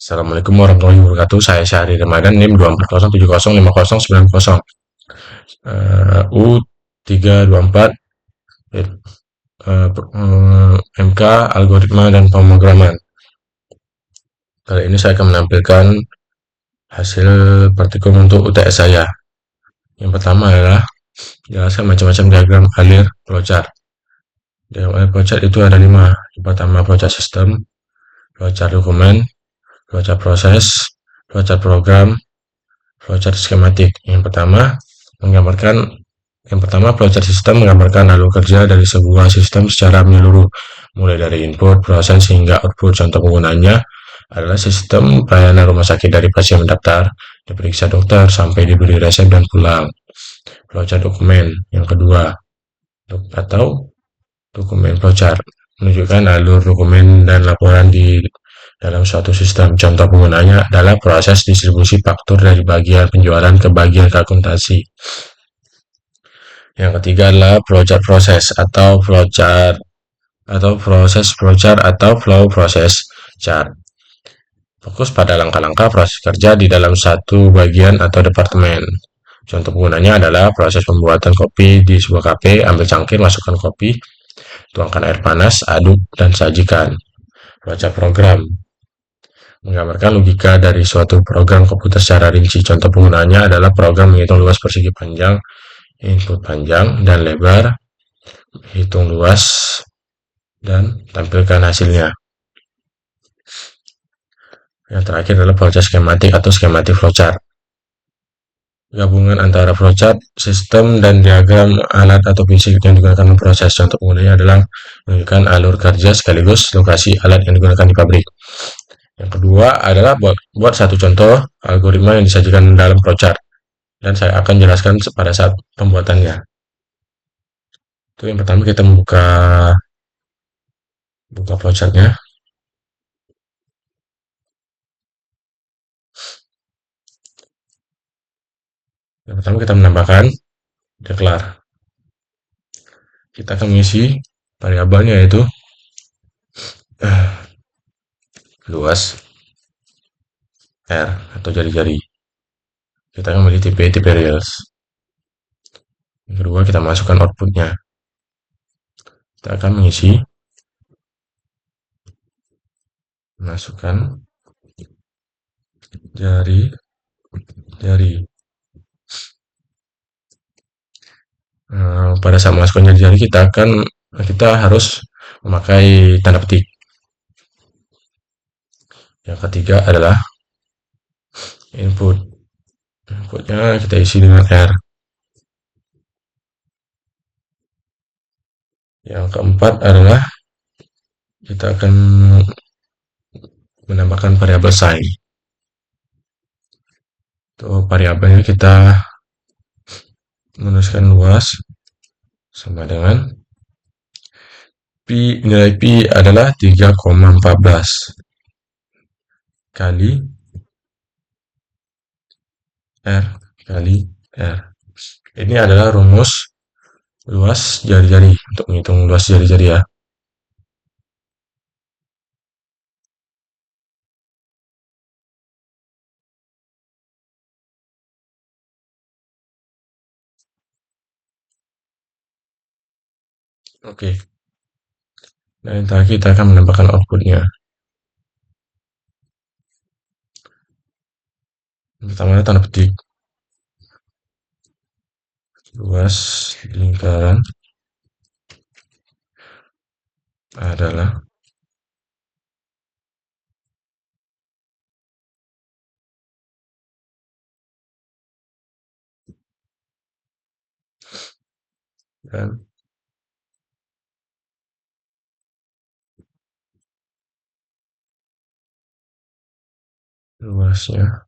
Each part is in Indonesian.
Assalamualaikum warahmatullahi wabarakatuh. Saya Syahri Ramadan, NIM 240705090. U324 MK Algoritma dan Pemrograman. Kali ini saya akan menampilkan hasil praktikum untuk UTS saya. Yang pertama adalah jelaskan macam-macam diagram alir flowchart. Diagram alir flowchart itu ada 5. Yang pertama flowchart sistem, flowchart dokumen, flowchart proses, flowchart program, flowchart skematik. Yang pertama, flowchart sistem menggambarkan alur kerja dari sebuah sistem secara menyeluruh, mulai dari input, proses, hingga output. Contoh penggunanya adalah sistem pelayanan rumah sakit dari pasien mendaftar, diperiksa dokter, sampai diberi resep dan pulang. Flowchart dokumen yang kedua, atau dokumen flowchart, menunjukkan alur dokumen dan laporan di dalam suatu sistem. Contoh penggunanya adalah proses distribusi faktur dari bagian penjualan ke bagian akuntansi. Yang ketiga adalah flowchart proses atau proses flowchart atau flow process chart. Fokus pada langkah-langkah proses kerja di dalam satu bagian atau departemen. Contoh penggunanya adalah proses pembuatan kopi di sebuah kafe, ambil cangkir, masukkan kopi, tuangkan air panas, aduk, dan sajikan. Flowchart program menggambarkan logika dari suatu program komputer secara rinci. Contoh penggunanya adalah program menghitung luas persegi panjang, input panjang dan lebar, hitung luas, dan tampilkan hasilnya. Yang terakhir adalah flowchart skematik atau skematik flowchart. Gabungan antara flowchart, sistem, dan diagram alat atau fisik yang digunakan memproses. Contoh penggunanya adalah menunjukkan alur kerja sekaligus lokasi alat yang digunakan di pabrik. Yang kedua adalah buat satu contoh algoritma yang disajikan dalam flowchart, dan saya akan jelaskan pada saat pembuatannya. Itu yang pertama, kita buka flowchartnya. Yang pertama kita menambahkan declare. Kita akan mengisi variabelnya, yaitu luas R atau jari-jari. Kita akan memilih tipe reals. Yang kedua, kita masukkan outputnya. Kita akan masukkan jari-jari. Pada saat masukkan jari-jari, kita harus memakai tanda petik. Yang ketiga adalah inputnya kita isi dengan R. Yang keempat adalah kita akan menambahkan variabel size. Untuk variabelnya kita menuliskan luas sama dengan nilai Pi adalah 3,14 kali R kali R. Ini adalah rumus luas jari-jari untuk menghitung luas jari-jari ya. Oke. Nah, yang terakhir kita akan menambahkan outputnya. Yang pertama tanda petik. Luas lingkaran adalah dan luasnya.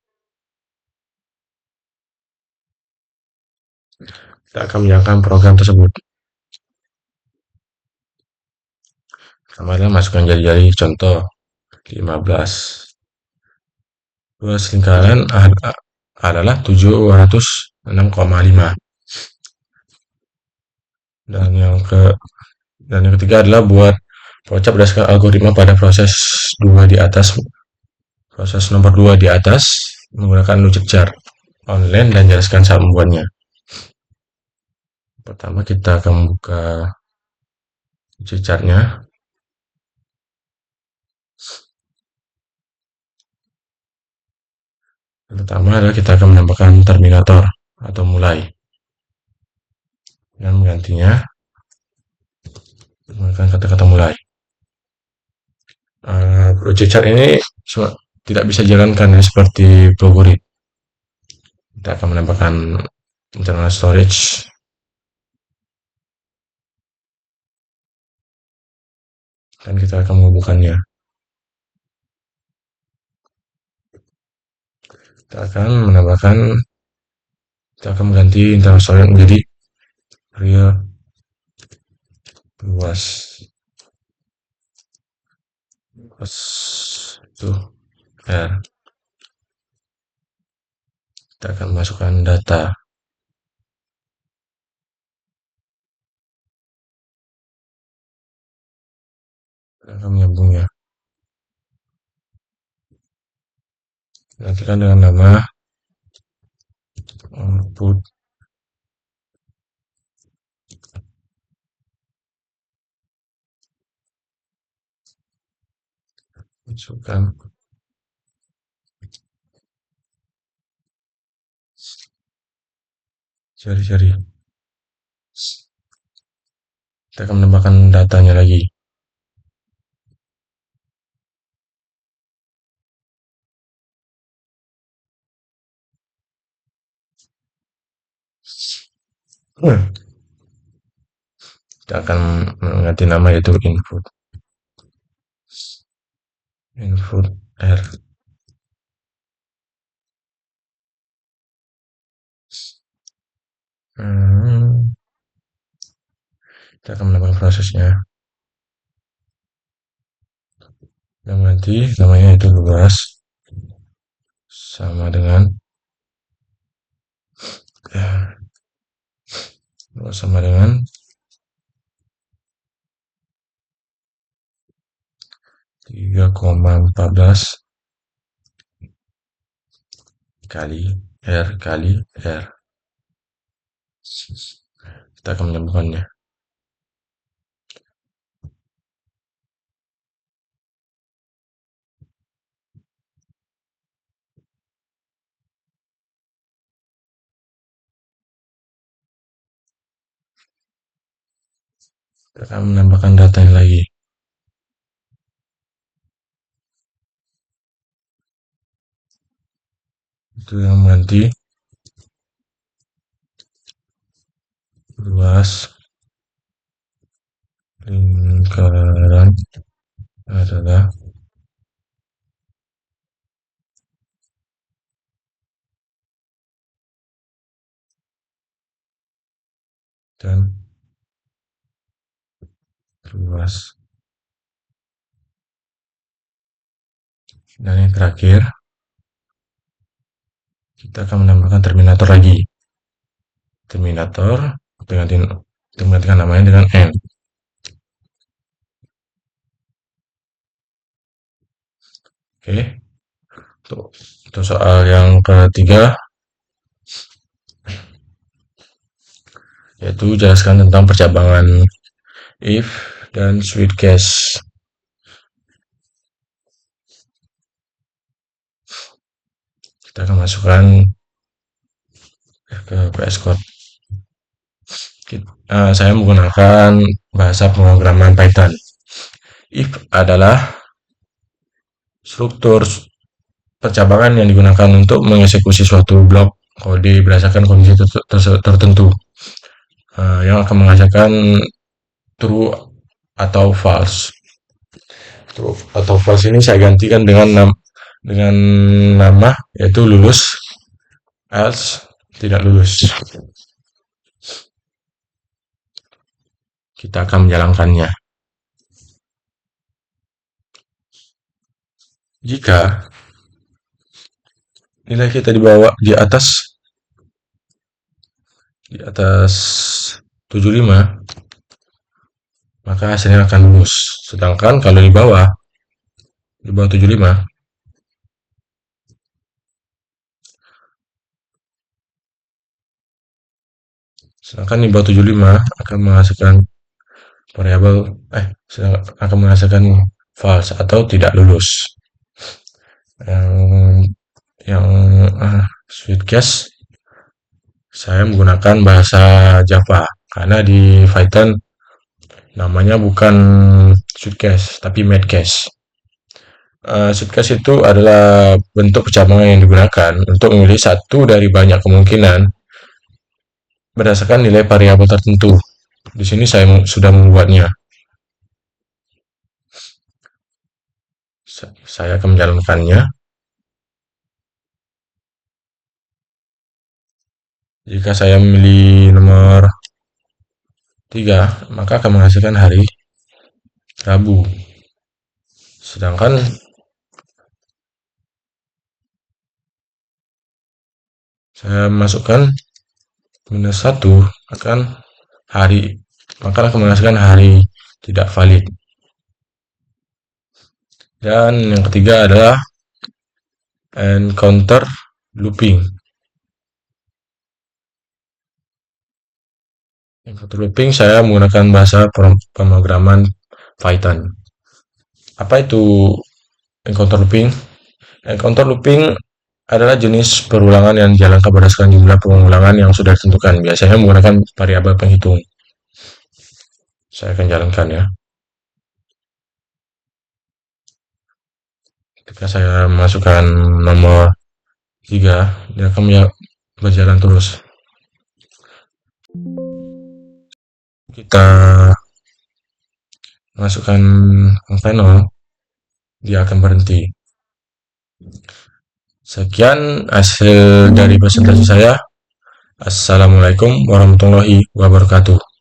Kita akan menjalankan program tersebut. Pertama adalah masukkan jari-jari, contoh 15. Luas lingkaran adalah 706,5. Dan yang ketiga adalah buat flowchart berdasarkan algoritma pada proses 2 di atas Proses nomor 2 di atas menggunakan logic chart online dan jelaskan cara membuatnya. Pertama kita akan membuka logic chartnya. Yang pertama adalah kita akan menambahkan terminator atau mulai dan menggantinya menggunakan kata-kata mulai. Logic chart ini tidak bisa jalankan ya seperti Blogorit. Kita akan menambahkan internal storage dan kita akan menghubungkannya. Kita akan mengganti internal storage menjadi real luas itu R. Kita akan masukkan data. Kita akan menyambungnya. Nantikan dengan nama output masukkan jari-jari. Kita akan menambahkan datanya lagi. Kita akan mengganti nama yaitu input R. Kita akan menambahkan prosesnya dan nanti namanya itu luas sama dengan luas sama dengan 3,14 kali R kali R. Kita akan menyambungkannya. Kita akan menambahkan datanya lagi. Itu yang mengganti luas lingkaran adalah dan luas. Dan yang terakhir, kita akan menambahkan terminator lagi. Terminator, kita menggantikan namanya dengan N. Oke, untuk soal yang ketiga, yaitu jelaskan tentang percabangan if dan switch case. Kita akan masukkan ke VS Code. Saya menggunakan bahasa pemrograman Python. If adalah struktur percabangan yang digunakan untuk mengeksekusi suatu blok kode berdasarkan kondisi tertentu yang akan menghasilkan true atau false. True atau false ini saya gantikan dengan nama yaitu lulus, else tidak lulus. Kita akan menjalankannya. Jika nilai kita di atas 75, maka hasilnya akan lulus. Sedangkan kalau di bawah 75, Sedangkan di bawah 75 akan menghasilkan variabel akan menghasilkan false atau tidak lulus. Yang sweet case saya menggunakan bahasa Java karena di Python namanya bukan suitcase tapi medcase. Suitcase itu adalah bentuk percabangan yang digunakan untuk memilih satu dari banyak kemungkinan berdasarkan nilai variabel tertentu. Di sini saya sudah membuatnya. Saya akan menjalankannya. Jika saya memilih nomor 3, maka akan menghasilkan hari Rabu. Sedangkan saya masukkan -1 akan hari, maka akan menghasilkan hari tidak valid. Dan yang ketiga adalah encounter looping. Encounter looping saya menggunakan bahasa pemrograman Python. Apa itu encounter looping? Encounter looping adalah jenis perulangan yang dijalankan berdasarkan jumlah pengulangan yang sudah ditentukan. Biasanya menggunakan variabel penghitung. Saya akan jalankan ya. Ketika saya masukkan nomor 3, dia akan berjalan terus. Kita masukkan angka 0, dia akan berhenti. Sekian hasil dari presentasi saya. Assalamualaikum warahmatullahi wabarakatuh.